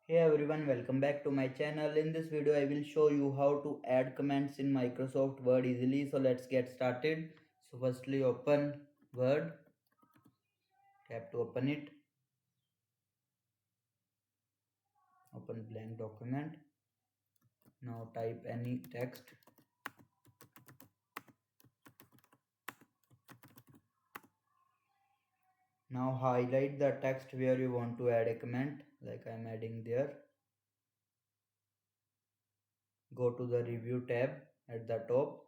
Hey everyone, welcome back to my channel. In this video, I will show you how to add comments in Microsoft Word easily. So let's get started. So firstly, open Word, tap to open it, open blank document. Now type any text. Now highlight the text where you want to add a comment, like I am adding there. Go to the review tab at the top.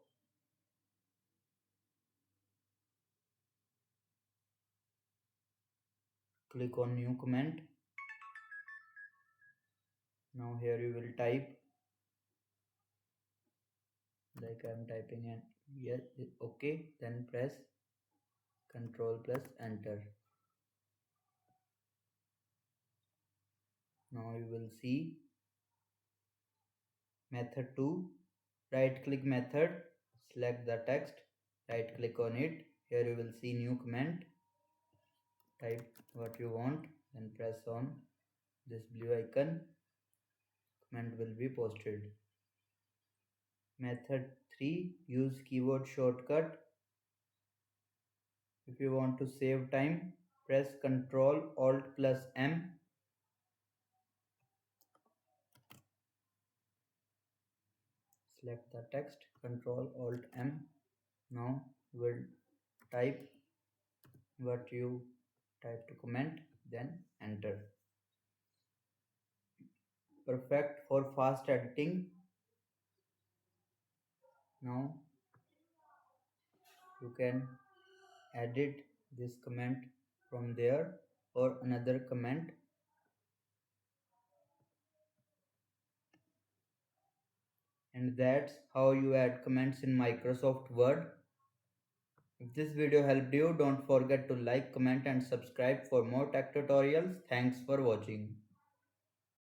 Click on new comment. Now here you will type, like I am typing, and yes, okay, then press Ctrl plus enter. Now you will see method 2. Right click method, select the text, right click on it. Here you will see new comment. Type what you want, then press on this blue icon. Comment will be posted. Method 3, use keyboard shortcut. If you want to save time, press Ctrl Alt plus M. Select the text, Ctrl Alt M. Now we'll type what you type to comment, then enter. Perfect for fast editing. Now you can edit this comment from there or another comment. And that's how you add comments in Microsoft Word. If this video helped you, don't forget to like, comment and subscribe for more tech tutorials. Thanks for watching.